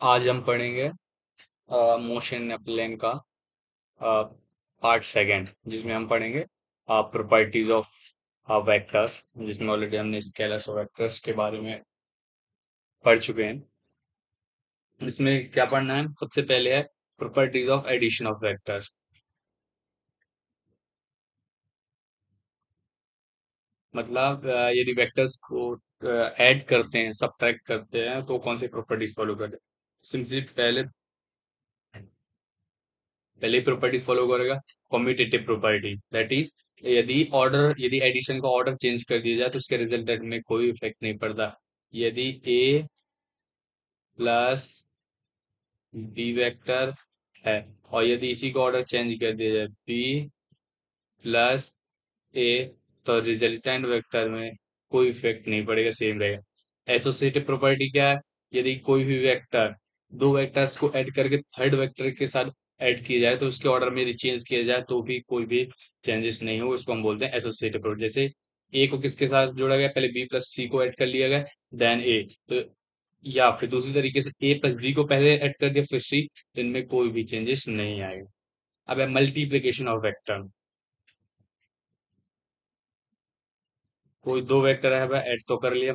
आज हम पढ़ेंगे मोशन प्लेन का पार्ट सेकंड, जिसमें हम पढ़ेंगे प्रॉपर्टीज ऑफ वेक्टर्स, जिसमें ऑलरेडी हमने स्केलर्स और वेक्टर्स के बारे में पढ़ चुके हैं। इसमें क्या पढ़ना है? सबसे पहले है properties of addition of vectors. मतलब यदि वेक्टर्स को ऐड करते हैं, सब्ट्रैक्ट करते हैं, तो कौन सी प्रॉपर्टीज फॉलो करते हैं। सिंपली पहले प्रॉपर्टीज फॉलो करेगा कॉम्यूटेटिव प्रॉपर्टी, दैट इज यदि एडिशन का ऑर्डर चेंज कर दिया जाए तो उसके रिजल्टेंट में कोई इफेक्ट नहीं पड़ता। यदि ए प्लस बी वेक्टर है और यदि इसी का ऑर्डर चेंज कर दिया जाए बी प्लस ए, तो रिजल्टेंट वेक्टर में कोई इफेक्ट नहीं पड़ेगा, सेम रहेगा। एसोसिएटिव प्रॉपर्टी क्या है? यदि कोई भी वेक्टर दो वेक्टर्स को ऐड करके थर्ड वेक्टर के साथ ऐड किया जाए तो उसके ऑर्डर में यदि चेंज किया जाए तो भी कोई भी चेंजेस नहीं हो, उसको हम बोलते हैं एसोसिएटिव प्रॉपर्टी। जैसे ए को किसके साथ जोड़ा गया? पहले बी प्लस सी को ऐड कर लिया गया, देन ए। तो या फिर दूसरी तरीके से ए प्लस बी को पहले ऐड कर दिया फिर सी, तो इनमें कोई भी चेंजेस नहीं आएगा। अब है मल्टीप्लीकेशन ऑफ वेक्टर। कोई दो वेक्टर है, वह ऐड तो कर लिया।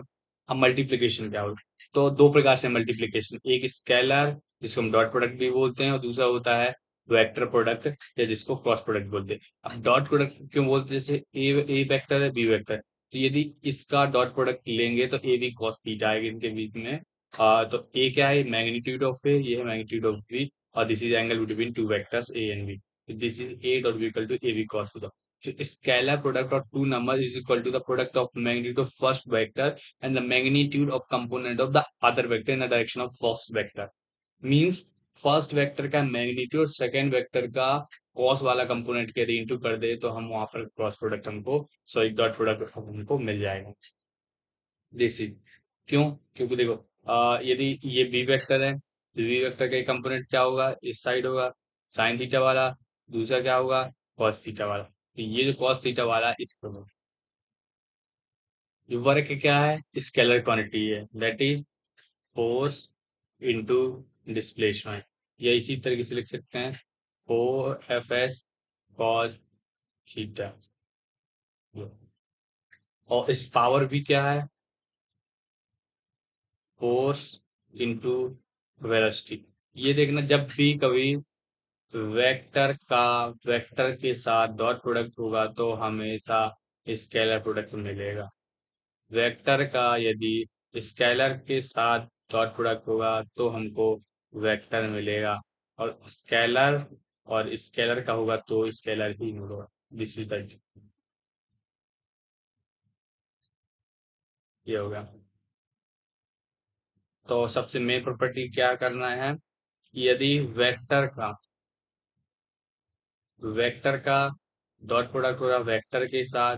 अब मल्टीप्लिकेशन क्या होगा? तो दो प्रकार से मल्टीप्लिकेशन, एक स्केलर जिसको हम डॉट प्रोडक्ट भी बोलते हैं और दूसरा होता है वेक्टर प्रोडक्ट या जिसको क्रॉस प्रोडक्ट बोलते हैं। अब डॉट प्रोडक्ट क्यों बोलते हैं? जैसे ए वेक्टर है, बी वेक्टर, तो यदि इसका डॉट प्रोडक्ट लेंगे तो ए बी कॉस थीटा आएगा इनके बीच में। तो ए क्या है? मैग्नीट्यूड ऑफ ए, ये है मैग्नीट्यूड ऑफ बी, और this is angle between two vectors A and B. This is A dot B equal to A B cos theta. So scalar product of two numbers is equal to the product of magnitude of first vector and the magnitude of component of the other vector in the direction of first vector. Means first vector का magnitude second vector का cos वाला component के यदि into कर दे तो हम वहां पर क्रॉस प्रोडक्ट हमको, सॉरी डॉट प्रोडक्ट हमको मिल जाएगा। देसी क्यों? क्योंकि देखो यदि ये बी वेक्टर है, बी वेक्टर का एक कंपोनेंट क्या होगा? इस साइड होगा साइन थीटा वाला, दूसरा क्या होगा? कॉस थीटा वाला। तो ये जो कॉस थीटा वाला इसको, ये वर्क क्या है? स्केलर क्वांटिटी है, that is force into displacement, या इसी तरीके से लिख सकते हैं four F S cos theta. और इस पावर भी क्या है? Force into velocity. ये देखना, जब भी कभी वेक्टर के साथ डॉट प्रोडक्ट होगा तो हमेशा स्केलर प्रोडक्ट मिलेगा। वेक्टर का यदि स्केलर के साथ डॉट प्रोडक्ट होगा तो हमको वेक्टर मिलेगा, और स्केलर का होगा तो स्केलर ही मिलेगा। दिस इज द, ये होगा। तो सबसे मेन प्रॉपर्टी क्या करना है? यदि वेक्टर का डॉट प्रोडक्ट होगा वेक्टर के साथ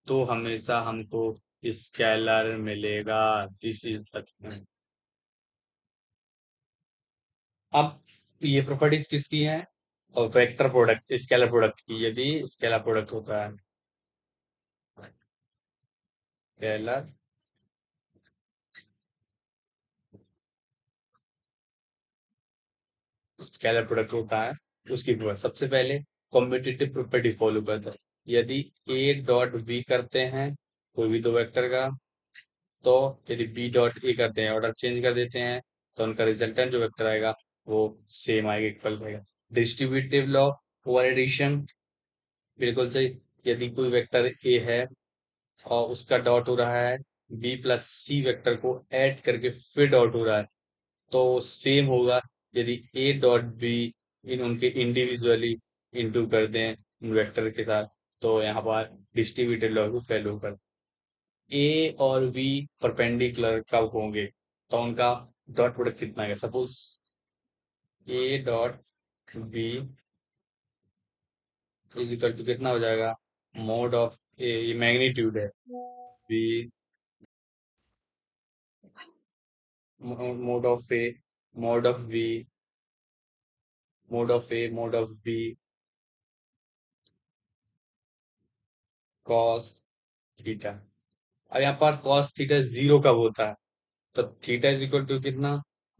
तो हमेशा हमको स्केलर मिलेगा। दिस इज द, अब ये प्रॉपर्टीज किसकी है? और वेक्टर प्रोडक्ट स्केलर प्रोडक्ट की। यदि स्केलर प्रोडक्ट होता है, स्केलर स्केलर प्रोडक्ट होता है, उसकी सबसे पहले कॉम्पिटिटिव प्रॉपर्टी फॉलो करता है। यदि ए डॉट बी करते हैं कोई भी दो वेक्टर का, तो यदि बी डॉट ए करते हैं, ऑर्डर चेंज कर देते हैं, तो उनका रिजल्टेंट जो वेक्टर आएगा वो सेम आएगा, इक्वल रहेगा। डिस्ट्रीब्यूटिव लॉ ओवर एडिशन, बिल्कुल सही। यदि कोई वेक्टर ए है और उसका डॉट हो रहा है बी प्लस सी वेक्टर को ऐड करके फिर डॉट हो रहा है, तो सेम होगा यदि ए डॉट बी इन उनके इंडिविजुअली इंटू कर दें इन वेक्टर के साथ, तो यहाँ पर डिस्ट्रीब्यूटेड लॉ को फॉलो कर। ए और बी परपेंडिकुलर कब होंगे तो उनका डॉट प्रोडक्ट कितना है? Suppose A dot B is equal to कितना हो जाएगा? मोड ऑफ ए, ये मैग्नीट्यूड है, B mod of A mod of B mod of A mod of B cos theta. अब यहाँ पर कॉस थीटा जीरो कब होता है? तो थीटा इज इक्वल टू कितना?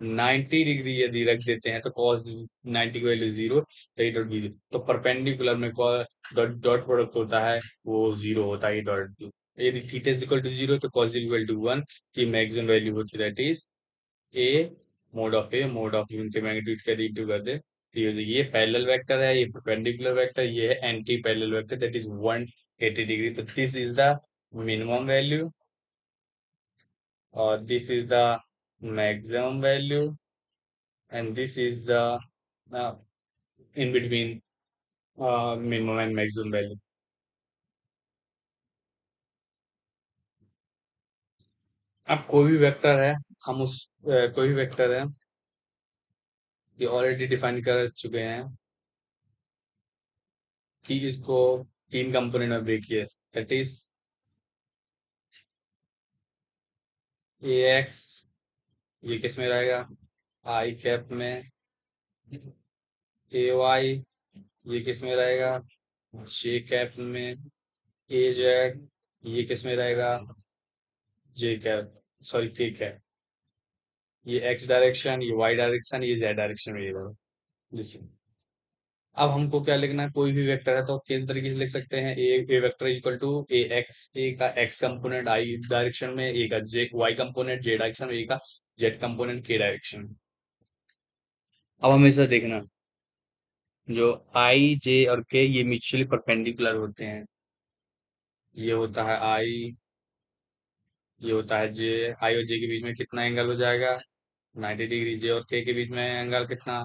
90 डिग्री यदि रख देते हैं तो कॉस 90 की वैल्यू जीरो, तो ये डॉट बी, तो परपेंडिकुलर में डॉट डॉट प्रोडक्ट होता है वो जीरो होता है, ये डॉट बी। यदि theta is equal to zero तो कॉस इक्वल टू वन की मैक्सिमम वैल्यू होती है, that is A mod of इनके मैग्नीट्यूड का इंटू कर दे, तो ये पैरेलल वेक्टर है, ये परपेंडिकुलर वेक्टर, ये है anti parallel vector, that is 180 degree. तो this is the minimum value और this is the maximum value and this is the uh, in between minimum and maximum value. अब कोई भी vector है, हम उस कोई भी वेक्टर है ये ऑलरेडी डिफाइन कर चुके हैं कि इसको तीन कंपोनेंट में ब्रेक किया, दैट इज ए एक्स, ये किस में रहेगा आई कैप में, ए वाई ये किस में रहेगा जे कैप में, ए जेड ये किस में रहेगा जे कैप, सॉरी के कैप, ये एक्स डायरेक्शन, ये वाई डायरेक्शन, ये जेड डायरेक्शन में ये रहेगा। देखिए अब हमको क्या लिखना है, कोई भी वेक्टर है तो किस तरीके से लिख सकते हैं, A vector equal to A x, A का एक्स कंपोनेंट आई डायरेक्शन में, ए का j y component j direction में, ए का जेड कंपोनेंट के डायरेक्शन में। अब हमेशा देखना जो आई जे और के ये म्यूचुअली परपेंडिकुलर होते हैं, ये होता है आई, ये होता है जे, आई और जे के बीच में कितना एंगल हो जाएगा 90 डिग्री, जे और के बीच में एंगल कितना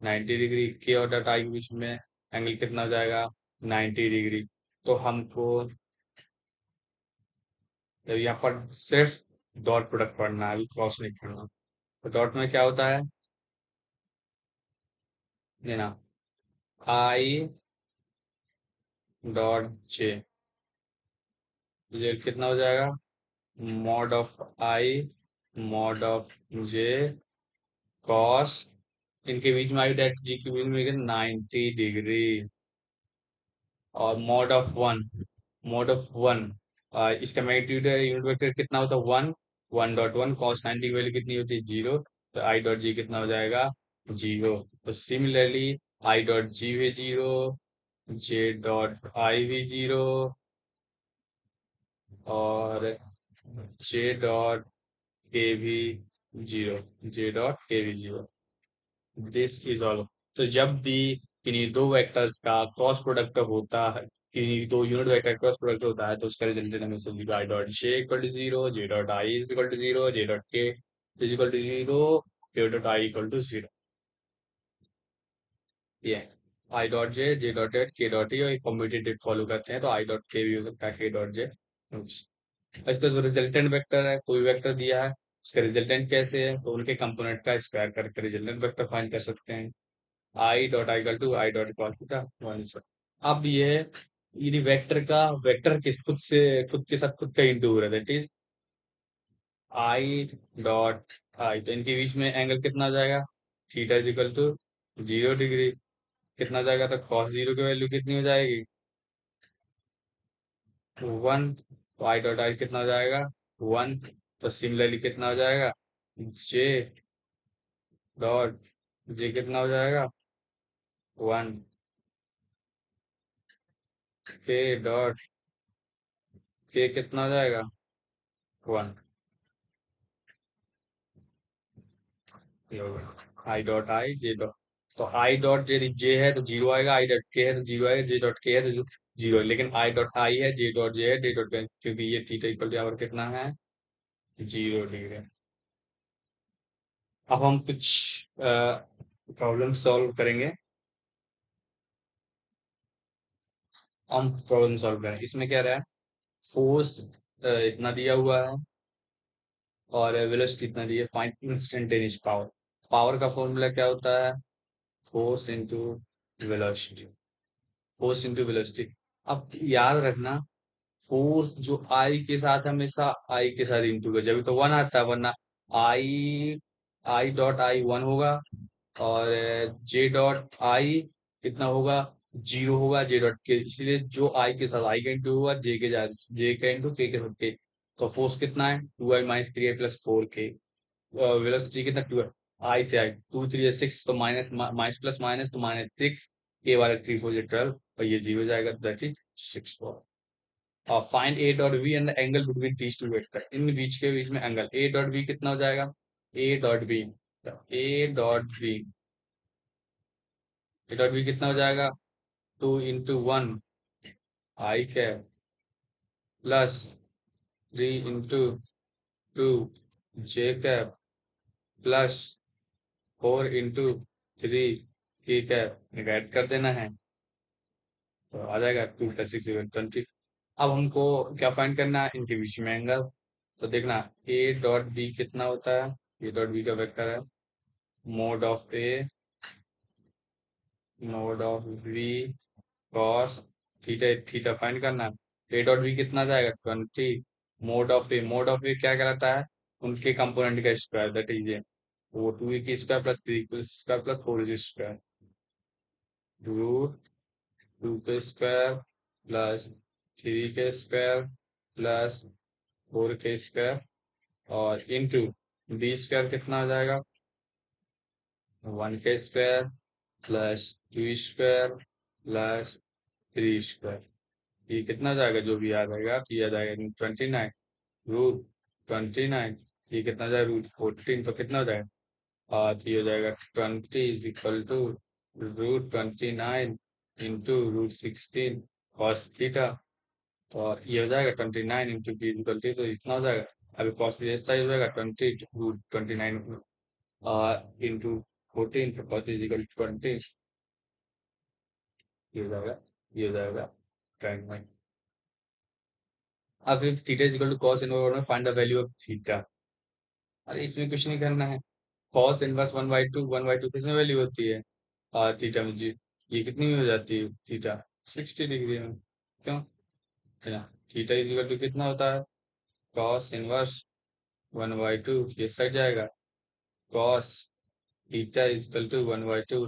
90 डिग्री, के और डॉट आई के बीच में एंगल कितना हो जाएगा 90 डिग्री। तो हमको तो यहाँ पर सिर्फ डॉट प्रोडक्ट पढ़ना है, अभी क्रॉस नहीं पढ़ना। तो डॉट में क्या होता है, देना आई डॉट जे, ये कितना हो जाएगा mod of I mod of J cos, इनके बीच में आई डॉट जी के बीच में 90 डिग्री, और मॉड ऑफ वन इसका मैग्नीट्यूड यूनिट वेक्टर कितना होता है one, one dot one cos 90 की वैल्यू कितनी होती है जीरो, तो आई डॉट जी कितना हो जाएगा जीरो। तो सिमिलरली आई डॉट जी भी जीरो, जे डॉट आई भी जीरो, और जे डॉट के भी जीरो, जे डॉट के भी जीरो, दिस इज ऑल। तो जब भी किन्हीं दो वेक्टर्स का क्रॉस प्रोडक्ट होता है, किन्हीं दो यूनिट वेक्टर क्रॉस प्रोडक्ट होता है, तो उसका रिजल्टेंट हमेशा zero, i dot j equal to zero, j dot i is equal to zero, j dot k is equal to zero, k dot i equal to zero. ये i dot j dot eight, k dot e, और commutative follow करते हैं तो I dot के भी हो सकता है, के डॉट जे। इसका जो रिजल्टेंट वेक्टर है, कोई वेक्टर दिया है उसका रिजल्टेंट कैसे है, तो उनके कंपोनेंट का स्क्वायर करके रिजल्टेंट वेक्टर फाइंड कर सकते हैं। I dot i equal to i dot equal theta one is. अब ये यदि वेक्टर का वेक्टर किस खुद से खुद के साथ खुद का इंटू हो रहा है, that is i dot i, तो इनके बीच में एंगल कितना आ जाएगा theta is equal to 0 degree, कितना आ जाएगा तो कॉस जीरो की वैल्यू कितनी हो जाएगी वन, तो आई डॉट आई कितना हो जाएगा वन, तो सिमिलरली कितना हो जाएगा जे डॉट जे कितना हो जाएगा वन, के डॉट के कितना हो जाएगा वन, आई डॉट आई जे डॉट, तो आई डॉट जे जे है तो जीरो आएगा, आई डॉट के है तो जीरो आएगा, जे डॉट के है तो जीरो, लेकिन आई डॉट आई है, जे डॉट जे है, जे डॉट के, क्योंकि ये थीटा इक्वल टू कितना है 0 डिग्री। अब हम कुछ प्रॉब्लम सॉल्व करेंगे, हम प्रॉब्लम सॉल्व करें, इसमें क्या रहा है फोर्स इतना दिया हुआ है और वेलोसिटी इतना दी है, फाइंड इंस्टेंटेनियस पावर। पावर का फॉर्मूला क्या होता है force into velocity, force into velocity. अब याद रखना फोर्स जो आई के साथ हमेशा आई के साथ इंटू का जब तो वन आता है, वरना आई आई डॉट आई वन होगा, और जे डॉट आई कितना होगा जीरो होगा, जे डॉट के, इसलिए जो आई के साथ आई का इंटू होगा, जे का इंटू के साथ के, तो फोर्स कितना है two i minus three i plus four k, velocity कितना टू है, आई से आई, 2 3 6 तो माइनस माइनस प्लस माइनस तो -6, के वाले 3 4 12 और ये 0 जाएगा, that is 6 4। Find a dot b and the angle between these two vector, इन बीच के बीच में एंगल ए डॉट बी कितना हो जाएगा, A dot B, A dot B, A dot B कितना हो जाएगा, 2 × 1 i cap plus 3 × 2 j cap plus 4 × 3 के कैप ऐड कर देना है, तो आ जाएगा 2 + 6 = 20। अब हमको क्या फाइंड करना है, इनके बीच में एंगल। तो देखना ए डॉट बी कितना होता है, ए डॉट बी का वेक्टर है mod of A mod of B cos theta, theta find करना है। ए डॉट बी कितना जाएगा 20, मोड ऑफ ए क्या कहलाता है, उनके कंपोनेंट का स्क्वायर, दैट इज ए, वो 2a की स्क्वायर प्लस 3 की स्क्वायर प्लस 4 स्क्वायर, रूट 2 के स्क्वायर प्लस 3 के स्क्वायर प्लस 4 के स्क्वायर और इंटू बी स्क्वायर कितना आ जाएगा, 1 के square plus 2 square plus 3 square, ये कितना जाएगा, जो भी आ जाएगा किया जाएगा 29, रूट 29, ये कितना जाएगा रूट 14, तो कितना हो जाएगा, ये हो जाएगा 20 = √29 इंटू √16 कॉस थीटा, तो ये हो जाएगा 29 इंटू बी इक्वल टू, तो इतना हो जाएगा। अभी कॉस भी ऐसा ही हो जाएगा 20 √29 इंटू 14, तो कॉस इज इक्वल टू 20, ये हो जाएगा, ये हो जाएगा 10। अब फिर theta is equal to cos inverse में find the value of theta. अरे इसमें कुछ नहीं करना है, कॉस इनवर्स 1/2, 1/2 किसमें वैल्यू होती है, थीटा में जी, ये कितनी में हो जाती है थीटा, 60 डिग्री में, क्यों, है ना। थीटा इज इक्वल टू कितना होता है, कॉस इनवर्स 1/2, ये सट जाएगा, cos theta is equal to 1/2,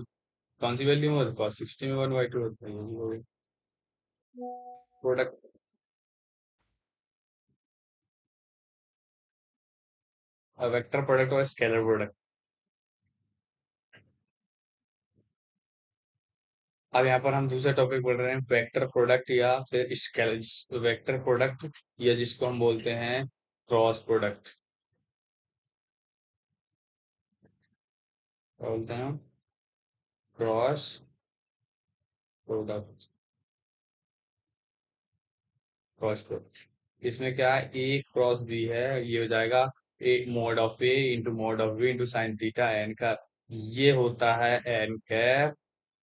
कौन सी वैल्यू में होता है, कॉस 60 में 1/2 होता है, ये हो गई प्रोडक्ट। वेक्टर प्रोडक्ट और स्केलर प्रोडक्ट। अब यहाँ पर हम दूसरा टॉपिक पढ़ रहे हैं, वेक्टर प्रोडक्ट या फिर स्केलर, वेक्टर प्रोडक्ट या जिसको हम बोलते हैं क्रॉस प्रोडक्ट, बोलते हैं क्रॉस प्रोडक्ट, क्रॉस प्रोडक्ट। इसमें क्या है, ए क्रॉस बी है, ये हो जाएगा A mod of A into mod of B into sine theta n का, ये होता है एन कैप,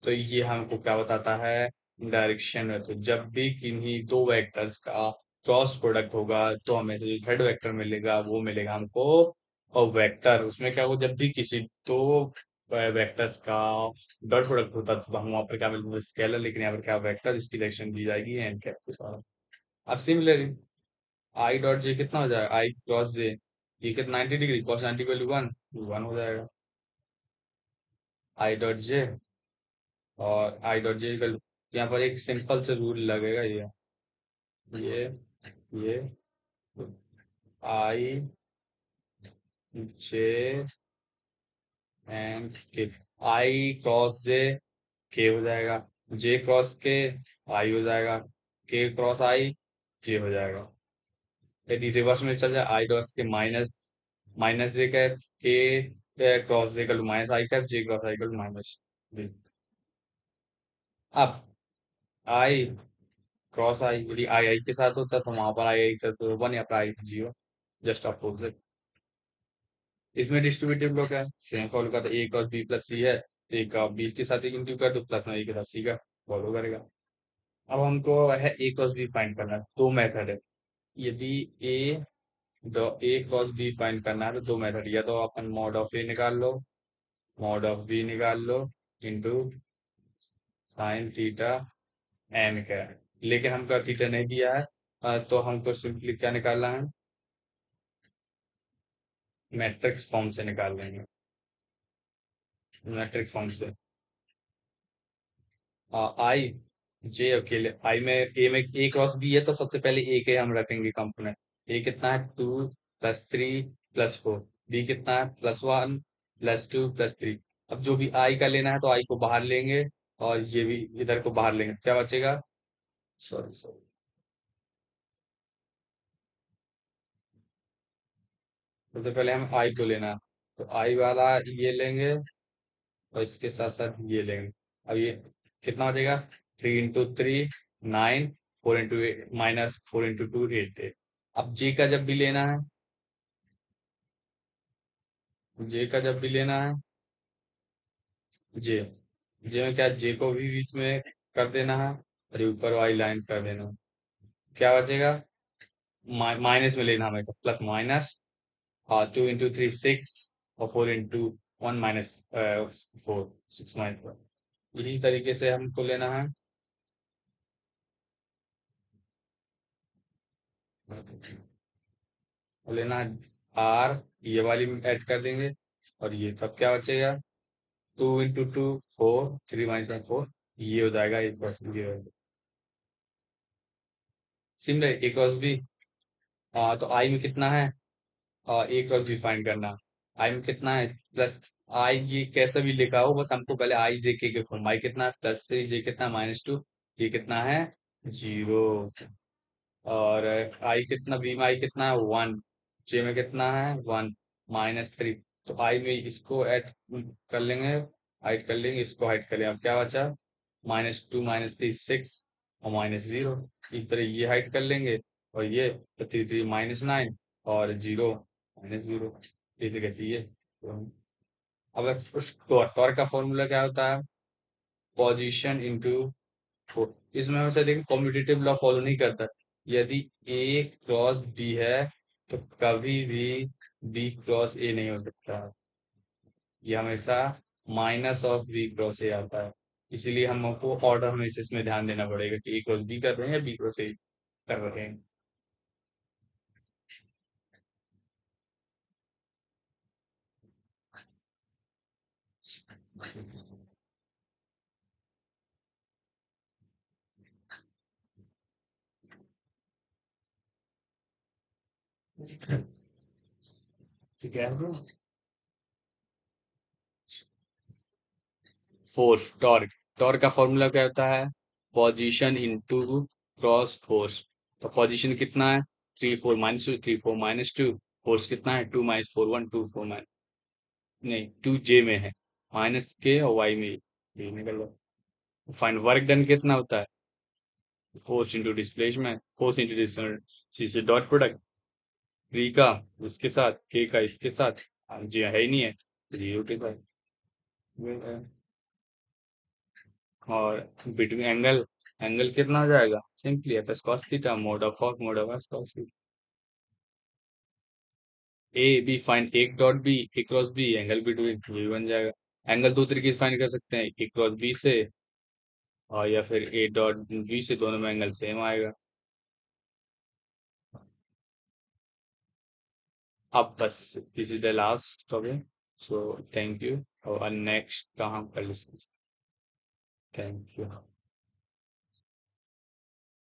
तो ये हमको क्या बताता है, डायरेक्शन में। तो जब भी किन्हीं दो वेक्टर्स का क्रॉस प्रोडक्ट होगा तो हमें जो थर्ड वेक्टर मिलेगा वो मिलेगा हमको, और वेक्टर उसमें क्या होगा, जब भी किसी दो वेक्टर्स का डॉट प्रोडक्ट होता है तो हम वहां पर क्या मिलेगा, स्केलर, लेकिन यहाँ पर क्या वेक्टर, इसकी डायरेक्शन दी जाएगी एन कैप के साथ। अब सिमिलरली आई डॉट जे कितना हो जाएगा, आई क्रॉस जे, ये कितना 90 डिग्री, कॉस 90 वैल्यू 1, 1 हो जाएगा, आई डॉट जे, और आई डॉट जे इक्वल, यहाँ पर एक सिंपल से रूल लगेगा, ये ये आई जे एंड के, आई क्रॉस जे के हो जाएगा, जे क्रॉस के आई हो जाएगा, के क्रॉस आई जे हो जाएगा। यदि रिवर्स में चल जाए, i cross k minus minus j cap, k cross j equal to minus i cap, j cross i equal to minus. अब आई क्रॉस आई, यदि आई आई के साथ होता तो वहां पर आई आई के साथ 1 या फिर आई 0, जस्ट अपोजिट। इसमें डिस्ट्रीब्यूटिव लोग है, सेम फॉलो करता है, ए क्रॉस बी प्लस सी है, ए का बी के साथ इंटू कर दो प्लस में ए के साथ सी का फॉलो करेगा। अब हमको है ए क्रॉस बी फाइंड करना है, दो मेथड है, यदि ए ए क्रॉस बी फाइंड करना है तो दो मेथड, या तो अपन मॉड ऑफ ए निकाल लो, मॉड ऑफ बी निकाल लो इंटू साइन थीटा एन का, लेकिन हमको थीटा नहीं दिया है, तो हमको सिंपली क्या निकालना है, मैट्रिक्स फॉर्म से निकाल लेंगे, मैट्रिक्स फॉर्म से। आई जे अकेले, आई में ए क्रॉस बी है तो सबसे पहले ए के हम रखेंगे कंपोनेंट, ए कितना है 2 + 3 + 4, बी कितना है +1 +2 + 3। अब जो भी आई का लेना है तो आई को बाहर लेंगे और ये भी इधर को बाहर लेंगे, क्या बचेगा? सॉरी सॉरी, सबसे पहले हम आई को लेना है, तो आई वाला ये लेंगे और इसके साथ साथ ये लेंगे। अब ये कितना बचेगा? 3 × 3 9, 4 × -4 × 2 8 अब जे का जब भी लेना है, जे का जब भी लेना है, जे जे में क्या, जे को भी बीच में कर देना है और ये ऊपर वाली लाइन कर देना है। क्या बचेगा? माइनस में लेना हमें, प्लस माइनस 2 × 3 6 और 4 × 1 -4 6 - 4। इसी तरीके से हमको लेना है, लेना है आर, ये वाली ऐड कर देंगे और ये तब क्या बचेगा? 2 × 2 4 3 - 4, ये हो जाएगा एक बस ये सिमिलर ए क्रॉस बी। तो आई में कितना है? ए क्रॉस बी फाइंड करना। आई में कितना है? प्लस आई, ये कैसा भी लिखा हो बस हमको पहले आई जे के फॉर्म। आई कितना है? +3, जे कितना है? -2, ये कितना है? 0। और आई कितना, बी में आई कितना है? 1, जे में कितना है? 1 -3। तो आई में इसको ऐड कर लेंगे, हाइड कर लेंगे, इसको हाइड कर लेंगे। अब क्या बचा? -2 -3 6 और -0। इस तरह ये हाइड कर लेंगे और ये 3 -9 और 0 -0, इस तरीके से ये। अब उस टॉर्क का फॉर्मूला क्या होता है? Position into four. इसमें हमेशा देखिए कॉम्पिटिटिव लॉ फॉलो नहीं करता। यदि ए क्रॉस बी है तो कभी भी बी क्रॉस ए नहीं हो सकता। ये हमेशा -(b)(a) आता है। इसीलिए हमको ऑर्डर हमेशा इसमें ध्यान देना पड़ेगा कि ए क्रॉस बी कर रहे हैं या बी क्रॉस ए कर रहे हैं। ठीक है। Force, torque. टॉर्क का फॉर्मूला क्या होता है? Position into cross force. तो पोजीशन कितना है? 3 4 - 2 3 4 - 2। फोर्स कितना है? 2 - 4 1 2 4 नहीं, 2 जे में है, -k और y में ये निकल लो। फाइन वर्क डन कितना होता है? Force into displacement, force into displacement से डॉट प्रोडक्ट, v का उसके साथ, k का इसके साथ, जी है ही नहीं है, 0 के साथ। और बिटवीन एंगल, एंगल कितना हो जाएगा? Simply F S cos theta mod of mod of S cos. A B find एक dot B, A cross B, angle between, ये भी बन जाएगा। एंगल दो तरीके से फाइंड कर सकते हैं, ए क्रॉस बी से और या फिर ए डॉट बी से, दोनों में एंगल सेम आएगा। अब बस this is the last topic, so thank you. और नेक्स्ट का हम कर, थैंक यू।